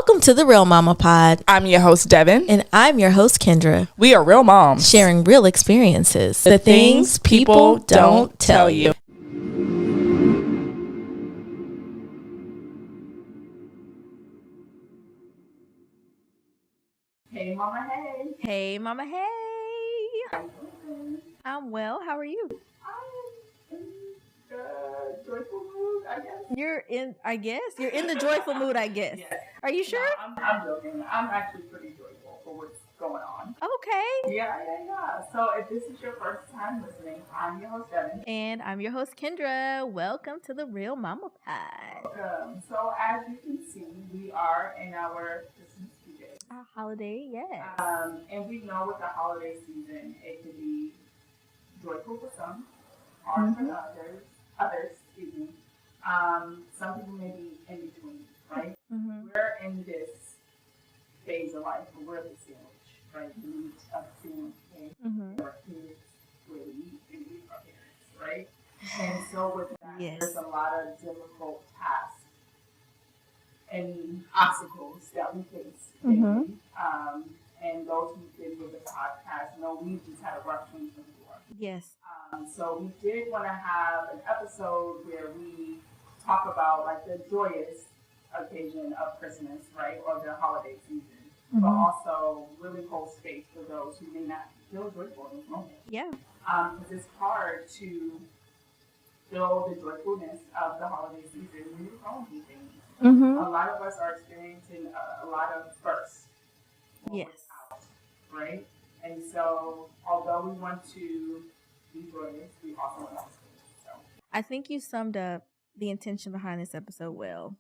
Welcome to the Real Mama Pod. I'm your host, Devin. And I'm your host, Kendra. We are real moms. Sharing real experiences. The things people don't tell you. Hey, Mama, hey. Hey, Mama, hey. I'm well. How are you? I'm in the joyful mood, I guess. You're in the joyful mood, I guess. Yes. Are you sure? No, I'm joking. I'm actually pretty joyful for what's going on. Okay. Yeah. So if this is your first time listening, I'm your host, Devin. And I'm your host, Kendra. Welcome to the Real Mama Pod. So as you can see, we are in our Christmas PJs. Our holiday, yes. And we know with the holiday season, it can be joyful for some, hard for others, excuse me. Some people may be in between, right? Mm-hmm. We're in this phase of life where we're the sandwich, right? We need a sandwich, Mm-hmm. our kids, where we eat and we our parents, right? And so with that, Yes. there's a lot of difficult tasks and obstacles that we face daily. Mm-hmm. And those who've been with the podcast know we just had a rough 2024. Yes. So we did want to have an episode where we talk about like the joyous occasion of Christmas, right, or the holiday season, but also really hold space for those who may not feel joyful in this moment. Yeah. Because it's hard to feel the joyfulness of the holiday season when you're going through things. Mm-hmm. A lot of us are experiencing a lot of firsts. Yes. Right? And so, although we want to be joyous, we also want to so. I think you summed up the intention behind this episode well.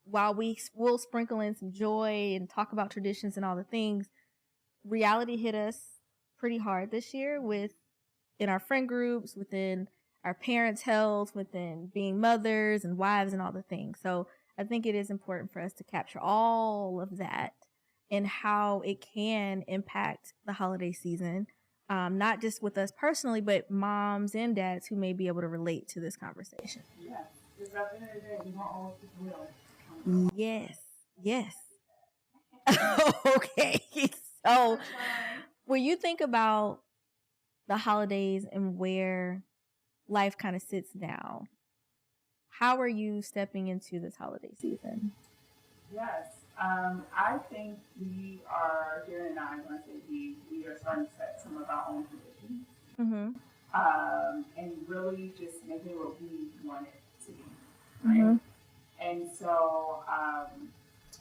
While we will sprinkle in some joy and talk about traditions and all the things, reality hit us pretty hard this year in our friend groups, within our parents' health, within being mothers and wives and all the things. So I think it is important for us to capture all of that and how it can impact the holiday season. Not just with us personally, but moms and dads who may be able to relate to this conversation. Yeah, because at the end of the day, we don't always be real. Yes. Okay. So when you think about the holidays and where life kind of sits now, how are you stepping into this holiday season? Yes. I think we are, Jared and I, when I say we are starting to set some of our own traditions. And really just making what we want it to be. Right? And so,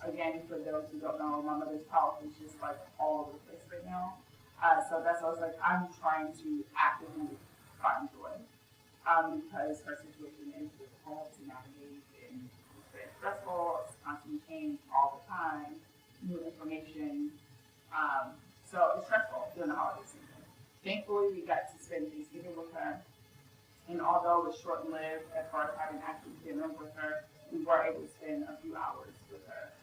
again, for those who don't know, my mother's health is just like all over the place right now. So that's why I was like, I'm trying to actively find joy. Because her situation is difficult to navigate and it's very stressful, it's constantly change all the time, new information. So it's stressful during the holiday season. Thankfully, we got to spend Thanksgiving with her. And although it was short-lived as far as having actual dinner with her, we were able to spend a few hours with her.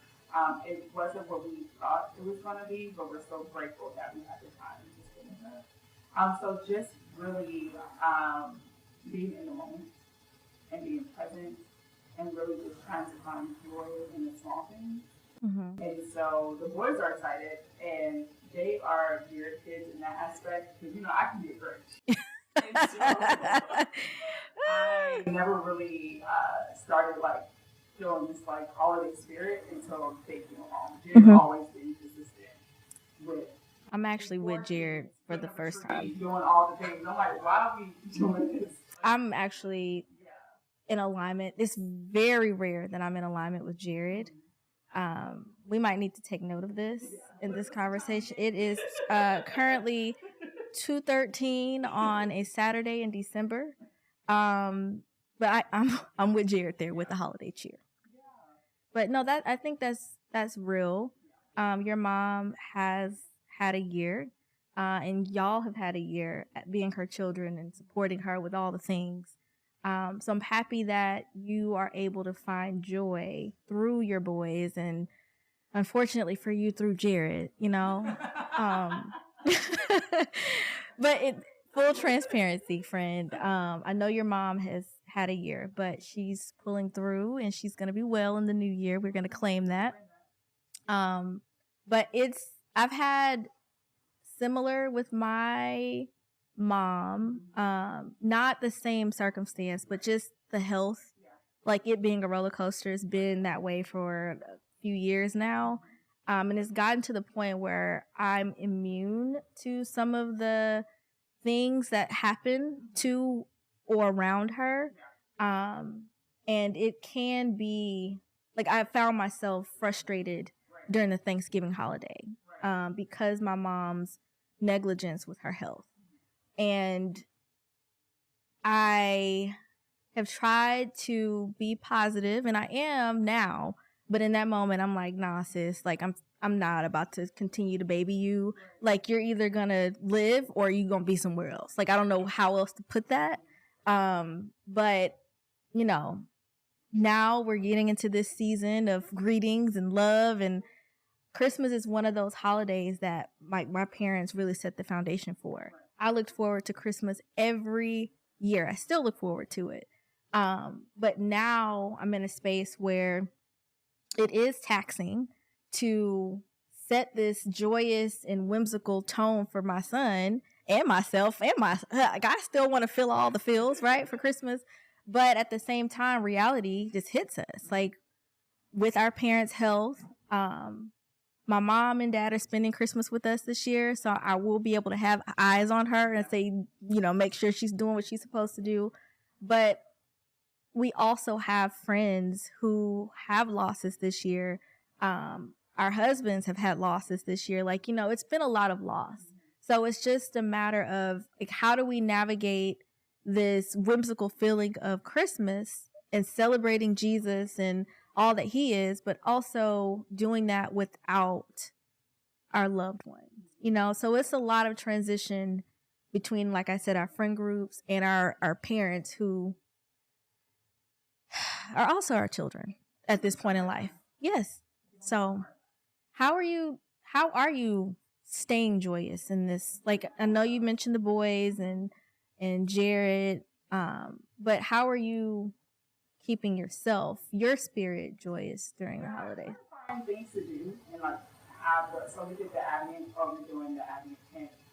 It wasn't what we thought it was going to be, but we're so grateful that we had the time to spend with her. So just really being in the moment and being present and really just trying to find joy in the small things. And so the boys are excited and they are dear kids in that aspect because, I can get Grinch. And so I never really started like feeling this like holiday spirit until they came along. Jared's always been consistent with. I'm actually with Jared for the first time. Doing all the things. I'm like, why are we doing this? I'm actually in alignment. It's very rare that I'm in alignment with Jared. We might need to take note of this in this conversation. It is currently 2:13 on a Saturday in December. But I'm with Jared there with the holiday cheer. But no, I think that's real. Your mom has had a year, and y'all have had a year at being her children and supporting her with all the things. So I'm happy that you are able to find joy through your boys and unfortunately for you through Jared, but full transparency, friend. I know your mom has had a year, but she's pulling through and she's going to be well in the new year. We're going to claim that. But I've had similar with my mom, not the same circumstance, but just the health, like it being a roller coaster has been that way for a few years now. And it's gotten to the point where I'm immune to some of the things that happen to or around her. And it can be like I found myself frustrated during the Thanksgiving holiday because my mom's negligence with her health. And I have tried to be positive, and I am now. But in that moment, I'm like, nah, sis, like I'm not about to continue to baby you. Like you're either gonna live or you gonna be somewhere else. Like I don't know how else to put that. But you know, now we're getting into this season of greetings and love, and Christmas is one of those holidays that like my parents really set the foundation for. I looked forward to Christmas every year. I still look forward to it. But now I'm in a space where it is taxing to set this joyous and whimsical tone for my son and myself and like I still want to feel all the feels, right, for Christmas. But at the same time, reality just hits us. Like with our parents' health, my mom and dad are spending Christmas with us this year, so I will be able to have eyes on her and say, make sure she's doing what she's supposed to do. But we also have friends who have losses this year. Our husbands have had losses this year. Like, it's been a lot of loss. So it's just a matter of like, how do we navigate this whimsical feeling of Christmas and celebrating Jesus and all that he is, but also doing that without our loved ones, so it's a lot of transition between, like I said, our friend groups and our parents who are also our children at this point in life. Yes. So how are you staying joyous in this? Like, I know you mentioned the boys and Jared, but how are you keeping your spirit joyous during the holiday? Find things to do and like so we did the Advent, or we're doing the Advent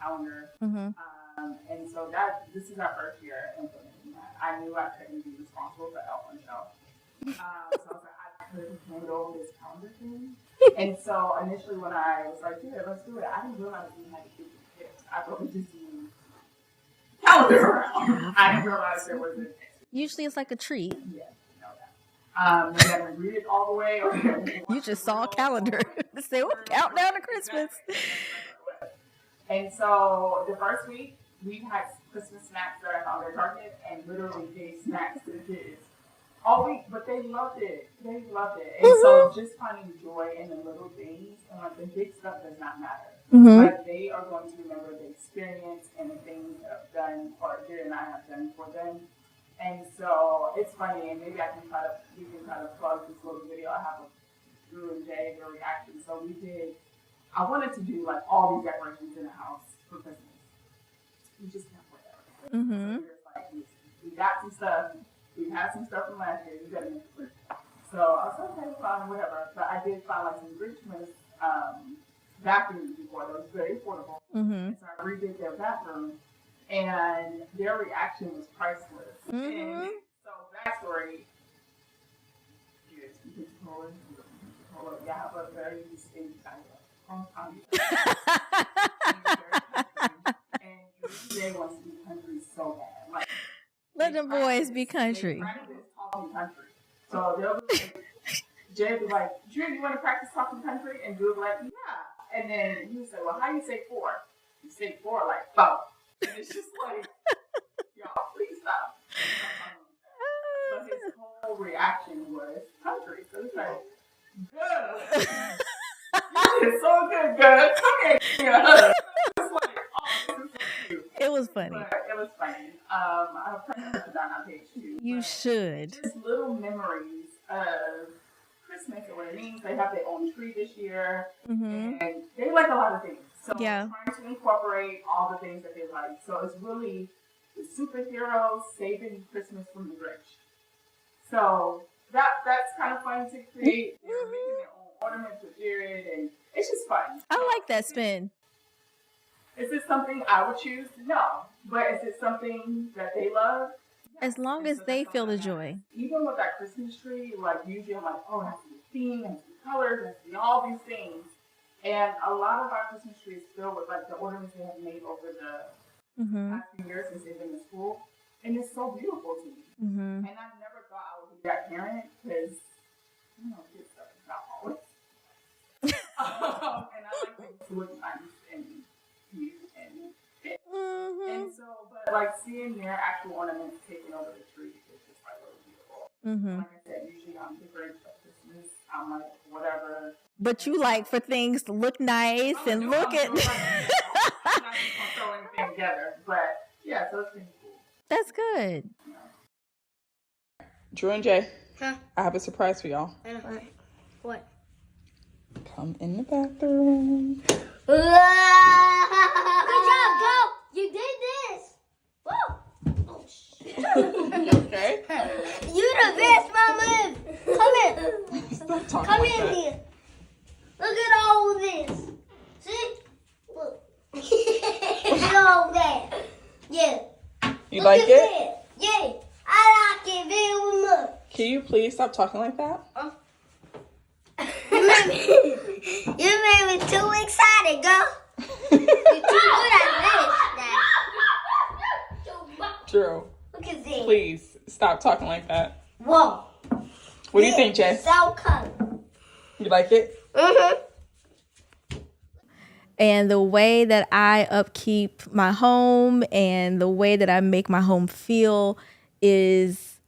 calendar, and so this is our first year implementing that. I knew I couldn't be responsible for elf on shelf, so I was like, I couldn't hand over this calendar thing. And so initially when I was like, yeah, let's do it, I didn't realize we had to do gifts. I thought we just used calendar around. I didn't realize there was a usually it's like a treat. Yeah. We never read it all the way. Or you just saw a calendar to say, "Oh, countdown to Christmas." And so the first week, we had Christmas snacks that are on their Target and literally gave snacks to the kids all week, but they loved it. And so just finding joy in the little things, and like the big stuff does not matter. Like they are going to remember the experience and the things that I've done, or Jared and I have done for them. And so it's funny, and maybe you can try to plug this little video I have of Drew and Jay, their reaction. So I wanted to do like all these decorations in the house for Christmas. We just can't afford everything. So like, we got some stuff, we had some stuff from last year, we got to make it work. So I was like, okay, fine, whatever. But I did find like some Richmond bathrooms before that was very affordable. And so I redid their bathroom. And their reaction was priceless. And so backstory, you have a very distinct and Jay wants to be country so bad. Like, let them boys be country. They practice talking country. So they'll be like, Jay will be like, Drew, you want to practice talking country? And Drew will be like, yeah. And then he would say, well, how do you say 4? You say 4 like 4. And it's just like, y'all, please stop. But his whole reaction was country. So he's like, good. You did so good. Come here. It's like, oh, this is so cute. It was funny. But it was funny. I'll put it down on page 2. You should. Just little memories of Christmas and what it means. They have their own tree this year. And they like a lot of things. So trying to incorporate all the things that they like. So it's really the superheroes saving Christmas from the Grinch. So that's kind of fun to create. They're making their own ornaments with Jared, and it's just fun. I like that spin. Is it something I would choose? No. But is it something that they love? As long as they feel the joy. Even with that Christmas tree, like usually I'm like, oh, it has to be theme, it has to be colors, it has to be all these things. And a lot of our Christmas trees filled with like the ornaments they have made over the past few years since they've been in school. And it's so beautiful to me. And I never thought I would be that parent because, kids stuff is not always. And I like things to look nice and cute and fit. And so, but like seeing their actual ornaments taking over the tree is just like really beautiful. Like I said, usually I'm the Grinch of Christmas. I'm like, whatever. But you like for things to look nice and look at. I'm not just gonna throw anything together, but yeah, so it's been cool. That's good. Drew and Jay, Huh? I have a surprise for y'all. What? Come in the bathroom. Good job, go! You did this! Woo! Oh, shit. You okay? You the best, mama! Come in! Stop talking Come like in that. here! Look at all this! See? Look. Look at all that! Yeah. You Look like at it? that. Yeah, I like it very much. Can you please stop talking like that? You made me too excited, girl. You're too good at this now. Drew, Look at this. please stop talking like that. Whoa. What do you think, Jay? So color. You like it? And the way that I upkeep my home and the way that I make my home feel is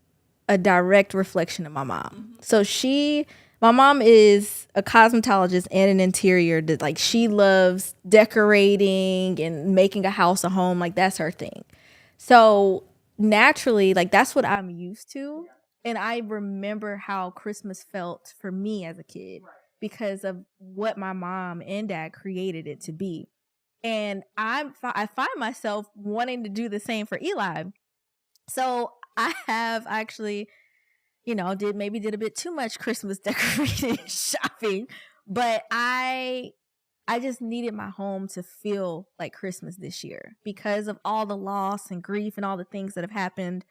a direct reflection of my mom. So my mom is a cosmetologist and an interior. Like she loves decorating and making a house a home. Like that's her thing. So naturally, like that's what I'm used to. And I remember how Christmas felt for me as a kid because of what my mom and dad created it to be. And I find myself wanting to do the same for Eli. So I have actually, did a bit too much Christmas decorating shopping, but I just needed my home to feel like Christmas this year because of all the loss and grief and all the things that have happened.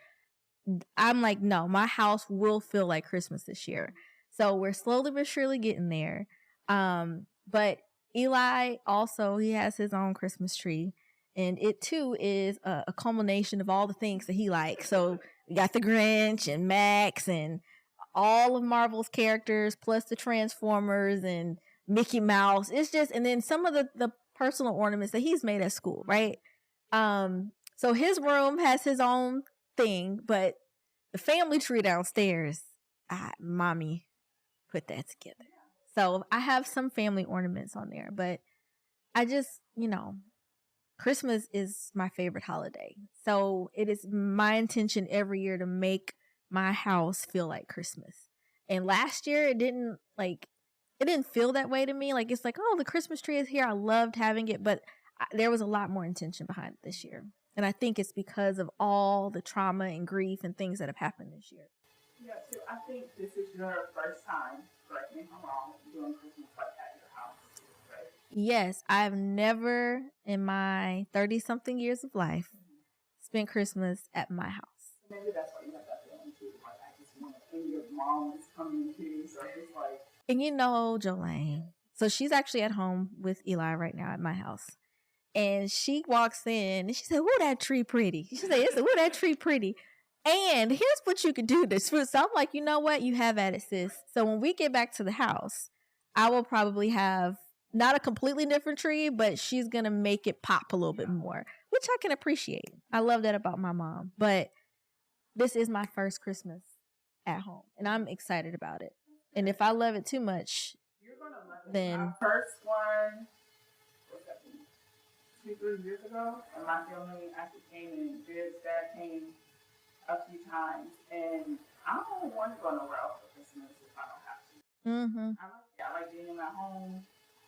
I'm like, no, my house will feel like Christmas this year. So we're slowly but surely getting there. But Eli also, he has his own Christmas tree. And it too is a culmination of all the things that he likes. So we got the Grinch and Max and all of Marvel's characters, plus the Transformers and Mickey Mouse. It's just, and then some of the personal ornaments that he's made at school, right? So his room has his own thing, but the family tree downstairs, mommy put that together. So I have some family ornaments on there, but I just, Christmas is my favorite holiday. So it is my intention every year to make my house feel like Christmas. And last year it didn't feel that way to me. Like it's like, oh, the Christmas tree is here. I loved having it, but there was a lot more intention behind it this year. And I think it's because of all the trauma and grief and things that have happened this year. Yeah, so I think this is your first time, correct me if I'm wrong, doing Christmas like at your house, right? Yes, I've never in my 30-something years of life spent Christmas at my house. Maybe that's why you have that feeling too. Like I just want to, and your mom is coming too, so it's like. And Jolene, so she's actually at home with Eli right now at my house. And she walks in and she said, "Oh, that tree pretty." She said, "Oh, that tree pretty. And here's what you could do this food." So I'm like, you know what? You have at it, sis. So when we get back to the house, I will probably have not a completely different tree, but she's going to make it pop a little bit more, which I can appreciate. I love that about my mom. But this is my first Christmas at home, and I'm excited about it. And if I love it too much, You're gonna love it. then My first one, what's that been, 2-3 years ago, and my family actually came and Jared's dad came a few times, and I don't want to go nowhere else for Christmas if I don't have to. I like being in my home.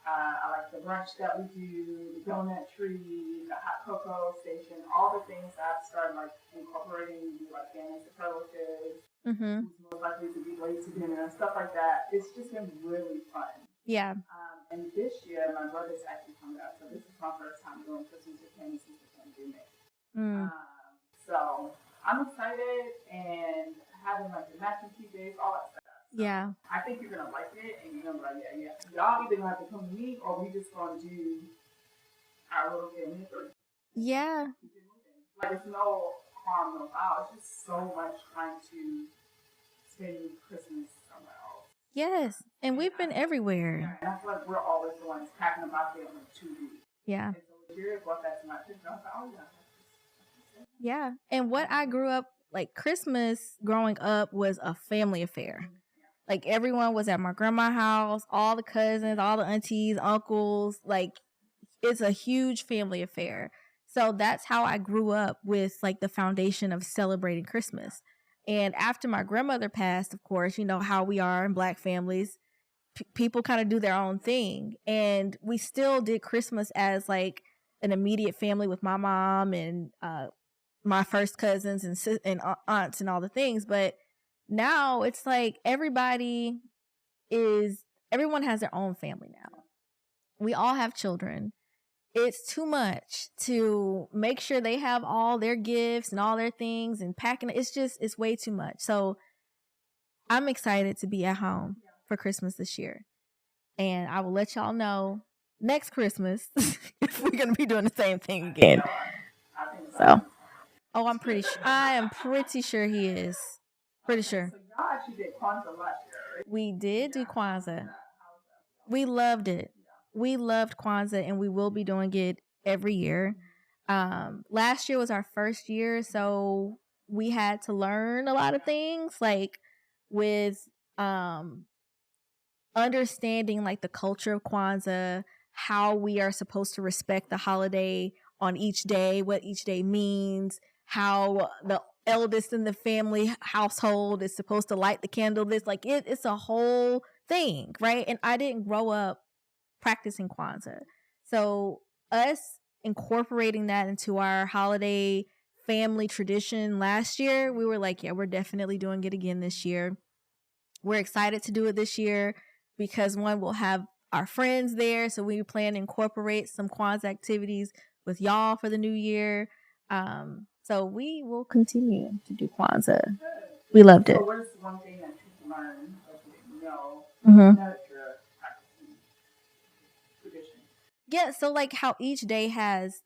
I like the brunch that we do, the donut tree, the hot cocoa station, all the things that I've started like incorporating, like family superlatives, who's most likely to be late to dinner and stuff like that. It's just been really fun. Yeah. And this year, my brother's actually coming up, so this is my first time doing Christmas with him since the pandemic. Mm. So I'm excited and having like the matching PJs, all that stuff. Yeah. I think you're gonna like it, and you're gonna be like, yeah. Y'all either gonna have to come to me, or we just gonna do our little family or Yeah. keep it moving. Like it's no harm, no foul. It's just so much trying to spend Christmas somewhere else. Yes. And we've been everywhere. And I feel like we're always the ones packing up our family to do. Yeah. And so when Jared brought that to my attention, I was like, oh yeah. Yeah. And what I grew up like Christmas growing up was a family affair. Like everyone was at my grandma's house, all the cousins, all the aunties, uncles, like it's a huge family affair. So that's how I grew up with like the foundation of celebrating Christmas. And after my grandmother passed, of course, you know how we are in Black families. People kind of do their own thing. And we still did Christmas as like an immediate family with my mom and my first cousins and aunts and all the things. But now it's like everyone has their own family now. We all have children. It's too much to make sure they have all their gifts and all their things and packing. It's way too much. So I'm excited to be at home for Christmas this year. And I will let y'all know next Christmas if we're going to be doing the same thing again. So, I am pretty sure he is. Pretty sure. So y'all actually did Kwanzaa last year, right? We did do Kwanzaa. We loved it. We loved Kwanzaa, and we will be doing it every year. Last year was our first year, so we had to learn a lot of things, like with understanding like the culture of Kwanzaa, how we are supposed to respect the holiday on each day, what each day means, how the eldest in the family household is supposed to light the candle. It's a whole thing, right? And I didn't grow up practicing Kwanzaa. So us incorporating that into our holiday family tradition last year, we were like, yeah, we're definitely doing it again this year. We're excited to do it this year because one, we'll have our friends there. So we plan to incorporate some Kwanzaa activities with y'all for the new year. So we will continue to do Kwanzaa. We loved it. So what is one thing that people learn that you didn't know that you're practicing tradition? Yeah, so like how each day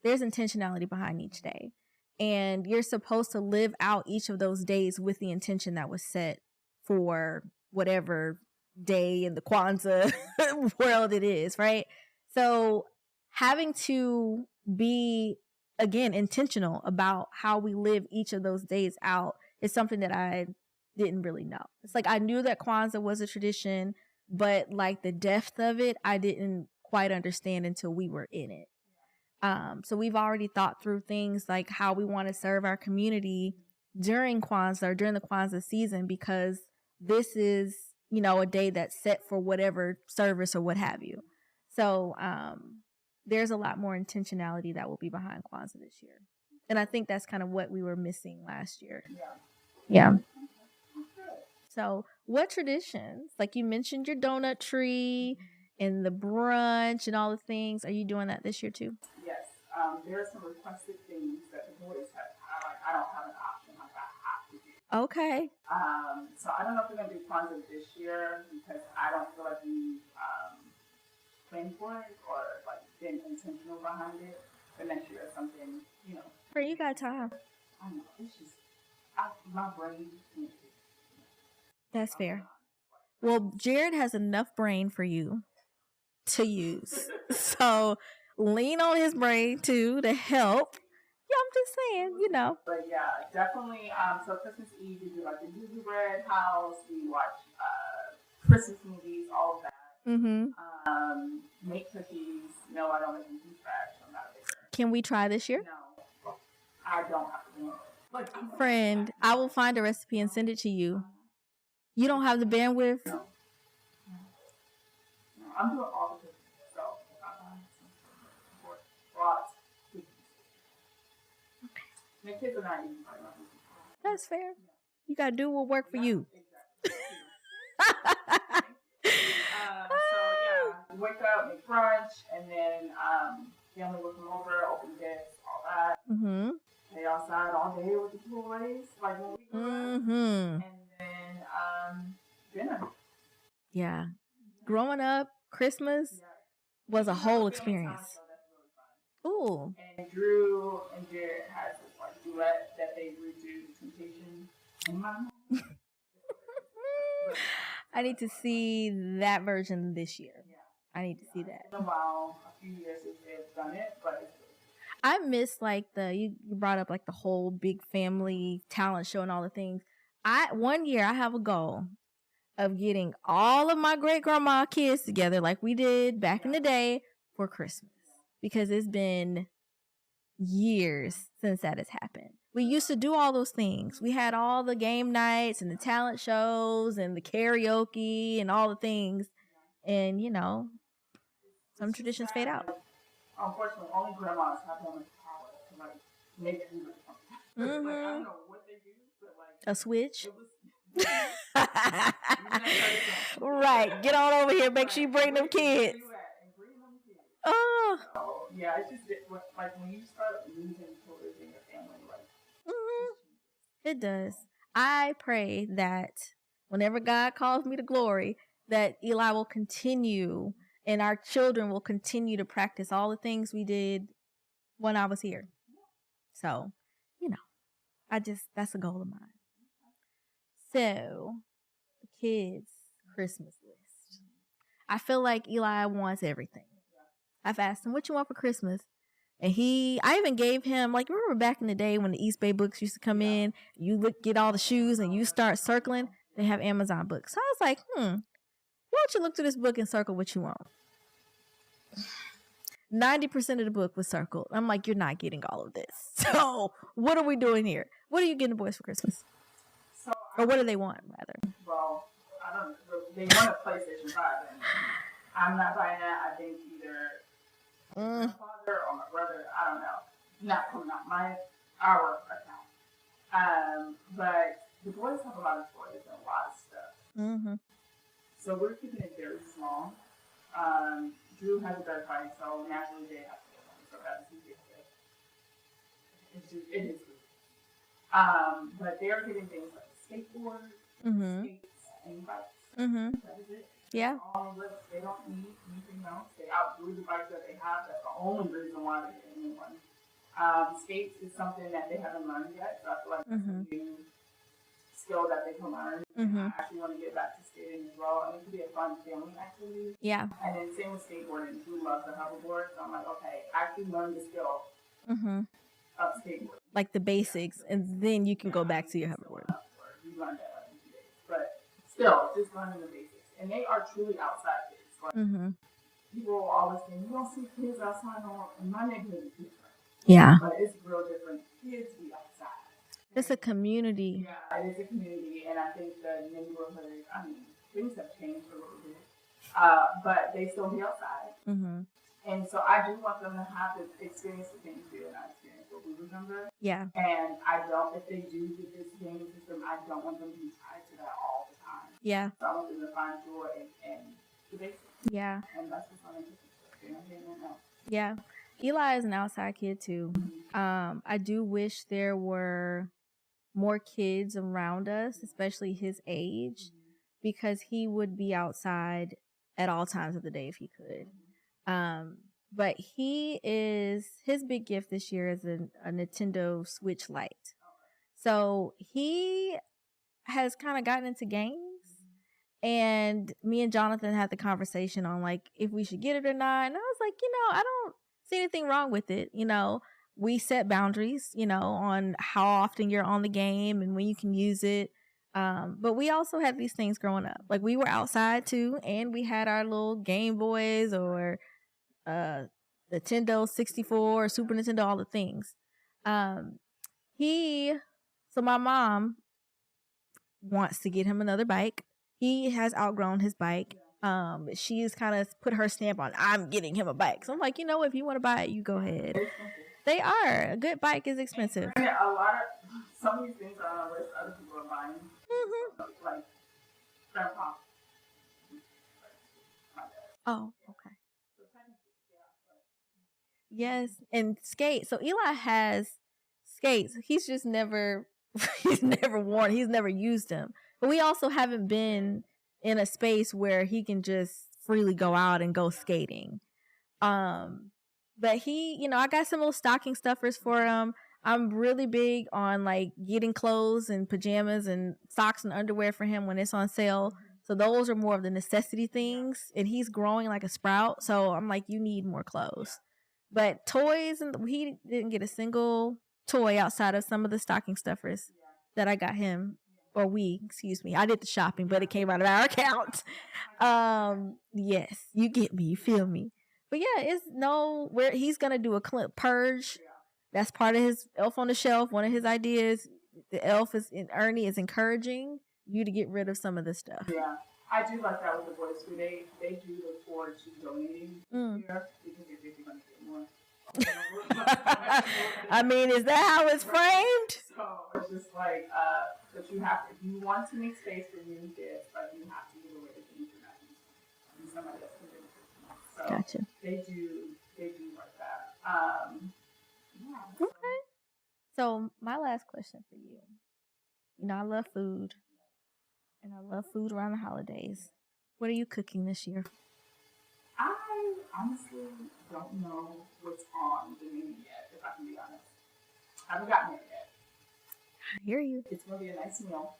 there's intentionality behind each day. And you're supposed to live out each of those days with the intention that was set for whatever day in the Kwanzaa world it is, right? So having to be, again, intentional about how we live each of those days out is something that I didn't really know. It's like I knew that Kwanzaa was a tradition, but like the depth of it, I didn't quite understand until we were in it. So we've already thought through things like how we want to serve our community during Kwanzaa or during the Kwanzaa season, because this is, a day that's set for whatever service or what have you. So there's a lot more intentionality that will be behind Kwanzaa this year. And I think that's kind of what we were missing last year. Yeah. So what traditions, like you mentioned your donut tree and the brunch and all the things, are you doing that this year too? Yes. There are some requested things that the boys have. I don't have an option. Like I have to do. Okay. So I don't know if we're gonna do Kwanzaa this year because I don't feel like we planned for it or like been intentional behind it. But next year is something, Friend, you got time. I know it's just my brain can't. That's fair. Well, Jared has enough brain for you to use. So lean on his brain too to help. Yeah, I'm just saying, But yeah, definitely. So Christmas Eve, we do like the gingerbread house. We watch Christmas movies, all of that. Mm-hmm. Make cookies. No, I don't make them from scratch. I'm not a baker. Can we try this year? No, I don't have to do it. Friend, I will find a recipe and send it to you. You don't have the bandwidth? No. I'm doing all the cookies. So lots. My kids are not eating my cookies. That's fair. You gotta do what work for you. Exactly. So yeah, wake up, make brunch, and then family will come over, open gifts, all that. Mm-hmm. Stay outside all day with the toys, like when we grew up. Mm-hmm. And then dinner. Yeah. Growing up, Christmas Yeah. was a We have whole family experience. time, so that's really fun. Ooh. And Drew and Jared has this like duet that they redo Temptation in my home. I need to see that version this year. Yeah. I need to see that. It's been a while, a few years since they've done it, but it's I miss like you brought up like the whole big family talent show and all the things. One year I have a goal of getting all of my great grandma kids together like we did back in the day for Christmas, because it's been years since that has happened. We used to do all those things. We had all the game nights and the talent shows and the karaoke and all the things. And, you know, some traditions fade out. unfortunately only grandmas have that much power to like make food or something. Like, I don't know what they do, but like A switch. it was Right. Get on over here. Make sure you bring them kids. Oh. So, yeah, it's just like when you start losing children in your family, like It does. I pray that whenever God calls me to glory, that Eli will continue and our children will continue to practice all the things we did when I was here. So, you know, that's a goal of mine. So, the kids' Christmas list. I feel like Eli wants everything. I've asked him, what you want for Christmas? And I even gave him, like, remember back in the day when the East Bay books used to come in, you get all the shoes and you start circling, they have Amazon books. So I was like, why don't you look through this book and circle what you want? 90% of the book was circled. I'm like, you're not getting all of this. So what are we doing here? What are you getting the boys for Christmas? so. Or what do they want, rather? Well, I don't know. They want a PlayStation 5, and I'm not buying that. I think either my father or my brother, I don't know. Not coming out our account. But the boys have a lot of toys and a lot of stuff. Mm-hmm. So we're keeping it very small. Drew has a third party, so naturally they have to get one. So that's easy. It is good. But they're getting things like skateboards, skates, and bikes. That is it. Yeah. All of it. They don't need anything else. They outgrew the bikes that they have. That's the only reason why they're getting a new one. Skates is something that they haven't learned yet, so I feel like that's a new skill that they can learn. I actually want to get back to skating as well, and it could be a fun family activity. Yeah. And then same with skateboarding. Drew loves the hoverboard, so I'm like, okay, actually learn the skill of skateboarding. Like the basics, and then you can go back to your hoverboard. You learn that like in 2 days, but still, just learning the basics. And they are truly outside kids. Like people always say, you don't see kids outside. In my neighborhood, it's different. Yeah. But it's real different. Kids be outside. It's a community. Yeah, it is a community, and I think the neighborhood, I mean, things have changed a little bit, but they still be outside. And so I do want them to have the experience that they do, and I experienced what we remember. Yeah. And I don't, if they do get this gaming system, I don't want them to be tied to that all the time. Yeah. So I want them to find joy and the basics. Yeah. And that's what's on the Yeah. Eli is an outside kid too. I do wish there were more kids around us, especially his age, because he would be outside at all times of the day if he could. But his big gift this year is a Nintendo Switch Lite. So he has kind of gotten into games, and me and Jonathan had the conversation on like if we should get it or not. And I was like, I don't see anything wrong with it. We set boundaries, on how often you're on the game and when you can use it. But we also had these things growing up. Like we were outside too, and we had our little Game Boys or Nintendo 64, Super Nintendo, all the things. So my mom wants to get him another bike. He has outgrown his bike. She's kind of put her stamp on, I'm getting him a bike. So I'm like, if you want to buy it, you go ahead. They are. A good bike is expensive. Yeah, some of these things are on a list other people are buying. Like grandpa. Oh, okay. Yes, and skates. So Eli has skates. He's just never he's never worn. He's never used them. But we also haven't been in a space where he can just freely go out and go skating. But he, I got some little stocking stuffers for him. I'm really big on like getting clothes and pajamas and socks and underwear for him when it's on sale. So those are more of the necessity things, and he's growing like a sprout. So I'm like, you need more clothes. But toys, and he didn't get a single toy outside of some of the stocking stuffers that I got him, or excuse me. I did the shopping, but it came out of our account. Yes, you get me, you feel me. But yeah, it's where he's gonna do a purge. That's part of his Elf on the Shelf. One of his ideas, the elf Ernie is encouraging you to get rid of some of this stuff. Yeah, I do like that with the boys too. They do look forward to donating here because they think they're going to get more. I mean, is that how it's framed? So it's just like, but you have, if you want to make space for new gifts, like you have to give away the things you're not using, and somebody else can do it. So Gotcha. They do like that. Yeah. Okay. So my last question for you. I love food, and I love food around the holidays. What are you cooking this year? I honestly don't know what's on the menu yet, if I can be honest. I haven't gotten it yet. I hear you. It's going to be a nice meal.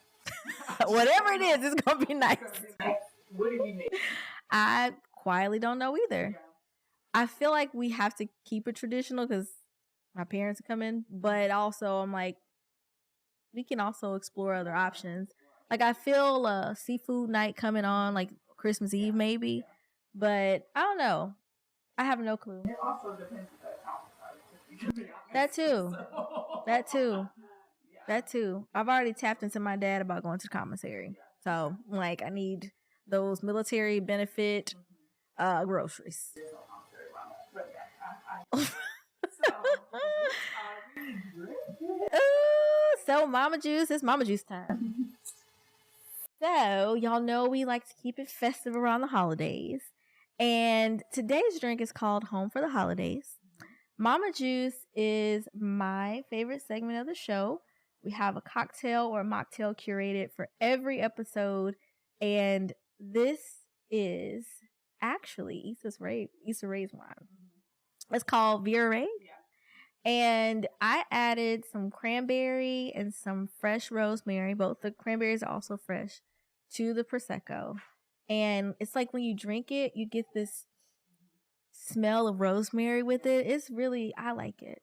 Whatever it is, it's going to be nice. What do you make? I quietly don't know either. Yeah. I feel like we have to keep it traditional because my parents come in, but also I'm like, we can also explore other options. Like I feel a seafood night coming on, like Christmas Eve maybe, but I don't know. I have no clue. It also depends on the town. That too. That too. That too. I've already tapped into my dad about going to the commissary. So, like, I need those military benefit groceries. So, Mama Juice, it's Mama Juice time. So, y'all know we like to keep it festive around the holidays. And today's drink is called Home for the Holidays. Mama Juice is my favorite segment of the show. We have a cocktail or a mocktail curated for every episode. And this is actually Issa Rae's wine. It's called Vera Rae. And I added some cranberry and some fresh rosemary. Both the cranberries are also fresh to the Prosecco. And it's like when you drink it, you get this smell of rosemary with it. It's really, I like it.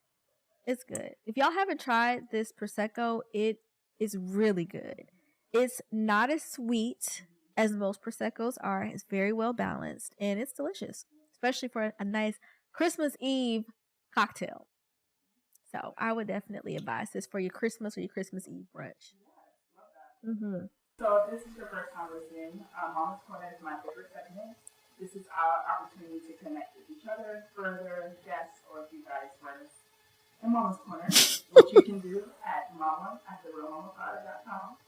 It's good. If y'all haven't tried this Prosecco, it is really good. It's not as sweet as most Proseccos are. It's very well balanced and it's delicious, especially for a nice Christmas Eve cocktail. So I would definitely advise this for your Christmas or your Christmas Eve brunch. Mm-hmm. So if this is your first time listening, Mama's Corner is my favorite segment. This is our opportunity to connect with each other, further guests, or if you guys first. In Mama's Corner, which you can do at mama@therealmamapod.com.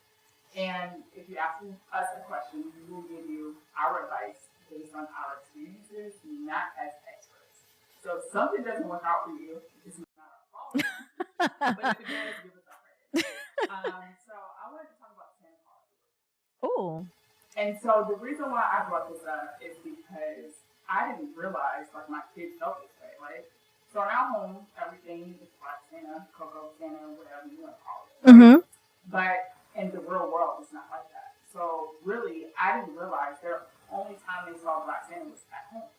And if you ask us a question, we will give you our advice based on our experiences, not as experts. So if something doesn't work out for you, it's not our fault. But if it does, give us our credit. So I wanted to talk about Santa Claus. Oh. And so the reason why I brought this up is because I didn't realize like my kids felt this way, right? So in our home, everything is Black Santa, Cocoa Santa, whatever you want to call it. Right? Mm-hmm. But in the real world, it's not like that. So really, I didn't realize the only time they saw Black Santa was at home.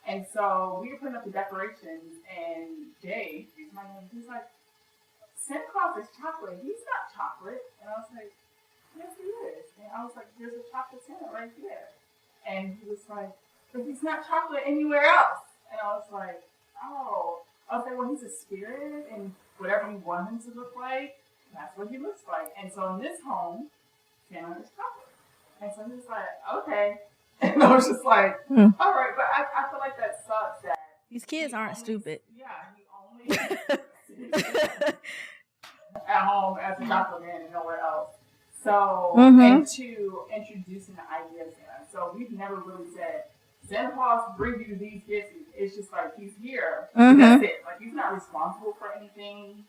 And so we were putting up the decorations, and Jay, he's like, Santa Claus is chocolate. He's not chocolate. And I was like, yes, he is. And I was like, there's a chocolate Santa right there. And he was like, but he's not chocolate anywhere else. And I was like, oh. I was like, well, he's a spirit, and whatever you want him to look like, that's what he looks like. And so in this home, Santa is chocolate. And so he was like, okay. And I was just like, all right. But I feel like that sucks that These kids aren't stupid. Yeah, he only at home as a chocolate man and nowhere else. So, and to introducing the idea of Santa. So we've never really said Santa Claus brings you these gifts. It's just like he's here. Mhm. That's it. Like he's not responsible for anything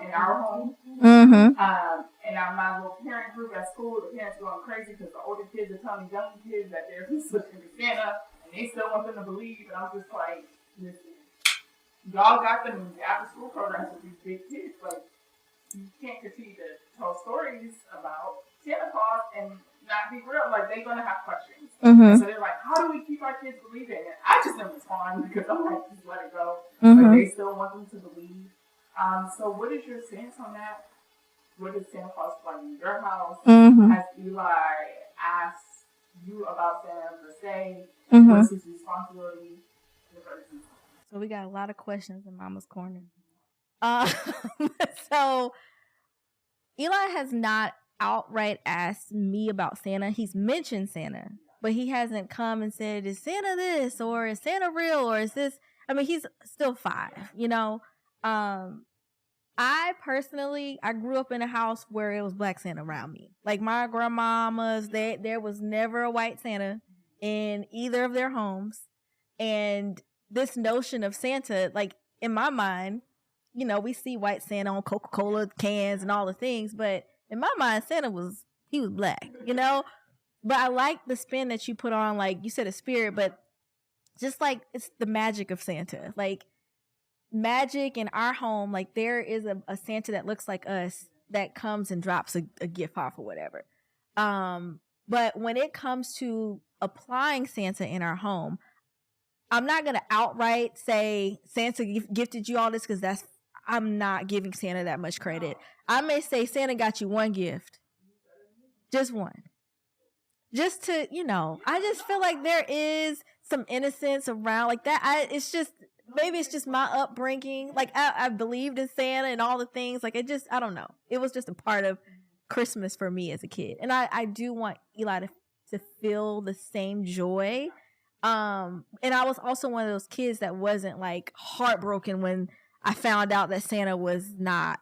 in our home. Mm-hmm. And my little parent group at school, the parents going crazy because the older kids are telling the young kids that they're listening to Santa, and they still want them to believe. And I'm just like, listen, y'all got them in the after school programs with these big kids. Like, you can't continue to tell stories about Santa Claus and not be real. Like, they're going to have questions. Mm-hmm. So they're like, how do we keep our kids believing? And I just didn't respond because I'm like, just let it go. Mm-hmm. But they still want them to believe. So what is your stance on that? What is Santa Claus like in your house? Mm-hmm. Has Eli asked you about Santa per se? Mm-hmm. What's his responsibility? So we got a lot of questions in Mama's Corner. So Eli has not outright asked me about Santa. He's mentioned Santa, but he hasn't come and said, is Santa this, or is Santa real, or is this? I mean, he's still 5, you know. I personally, I grew up in a house where it was Black Santa around me. Like my grandmamas, there was never a white Santa in either of their homes. And this notion of Santa, like in my mind, you know, we see white Santa on Coca-Cola cans and all the things, but in my mind, Santa was black, you know? But I like the spin that you put on, like you said, a spirit, but just like it's the magic of Santa. Like magic in our home, like there is a Santa that looks like us that comes and drops a gift off or whatever. But when it comes to applying Santa in our home, I'm not going to outright say Santa gifted you all this, because I'm not giving Santa that much credit. I may say Santa got you one gift. Just one. Just to, you know, I just feel like there is some innocence around like that. Maybe it's just my upbringing. Like I believed in Santa and all the things. Like I don't know. It was just a part of Christmas for me as a kid. And I do want Eli to feel the same joy. And I was also one of those kids that wasn't like heartbroken when I found out that Santa was not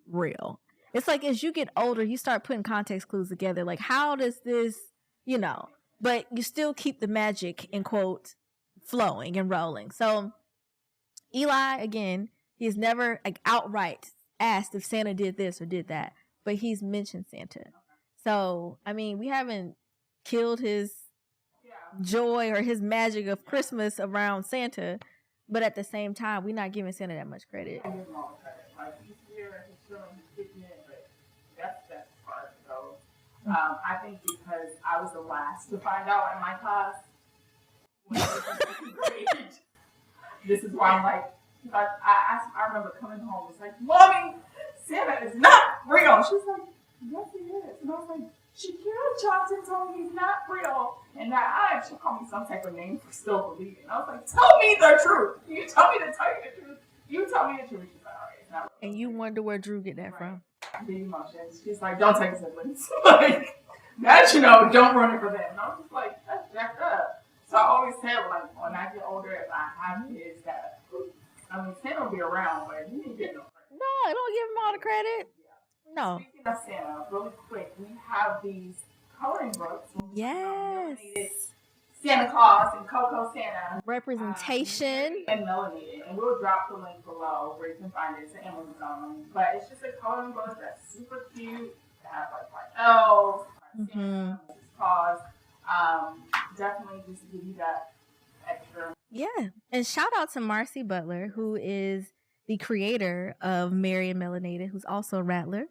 real. It's like as you get older, you start putting context clues together. Like, how does this, you know, but you still keep the magic, in quote, flowing and rolling. So Eli, again, he's never like outright asked if Santa did this or did that, but he's mentioned Santa. So, I mean, we haven't killed his joy or his magic of Christmas around Santa, but at the same time, we're not giving Santa that much credit. I give him all the credit. Like, he's here, he's chilling, he's kicking it, but that's the part. So, I think because I was the last to find out in my class, when I was in second grade, this is why I'm like, I remember coming home, it's like, Mommy, Santa is not real. She's like, yes, he is. And I was like, Shakira Johnson told me he's not real. And now she called me some type of name for still believing. I was like, tell me the truth. You tell me to tell you the truth. You tell me the truth. She's like, all right, it's not real. And you wonder where Drew get that from. The emotions. She's like, don't take siblings. Like, that, you know, don't run it for them. And I was just like, that's jacked up. So I always tell, like, when I get older, if I have kids that, I mean, Santa will be around, but he didn't get no credit. No, don't give him all the credit. No. Speaking of Santa, really quick, we have these coloring books. Yes. Santa Claus and Coco Santa. Representation. And melanated. And we'll drop the link below where you can find it. It's an Amazon. But it's just a coloring book that's super cute. It has like elves, Santa, Claus. Definitely just to give you that extra. Yeah. And shout out to Marcy Butler, who is the creator of Mary and Melanated, who's also a Rattler.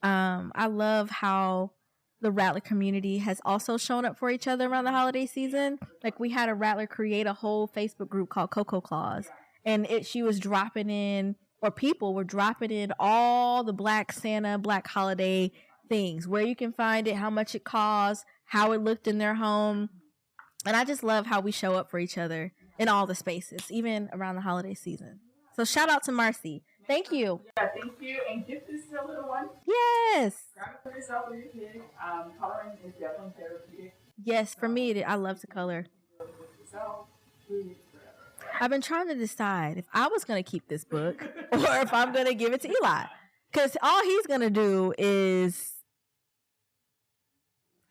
I love how the Rattler community has also shown up for each other around the holiday season. Like, we had a Rattler create a whole Facebook group called Coco Claus, and she was dropping in, or people were dropping in all the Black Santa, Black holiday things, where you can find it, how much it costs, how it looked in their home. And I just love how we show up for each other in all the spaces, even around the holiday season. So shout out to Marcy. Thank you. Yeah, thank you. And gift this to a little one. Yes. Grab it for yourself or your kid. Coloring is definitely therapeutic. Yes, for me, I love to color. So, I've been trying to decide if I was going to keep this book or if I'm going to give it to Eli. Because all he's going to do is,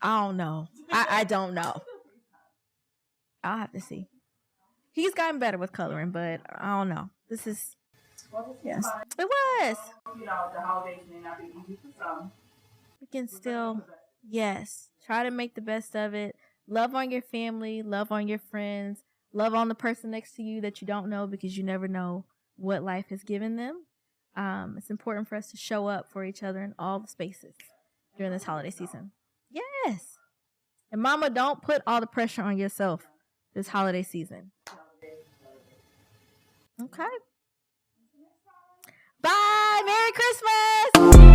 I don't know. I don't know. I'll have to see. He's gotten better with coloring, but I don't know. This is Well, this is yes. fun. It was. You know, the holidays may not be easy for some. We can still yes. Try to make the best of it. Love on your family, love on your friends, love on the person next to you that you don't know because you never know what life has given them. It's important for us to show up for each other in all the spaces during this holiday season. Yes. And mama, don't put all the pressure on yourself this holiday season. Okay. Bye. Merry Christmas.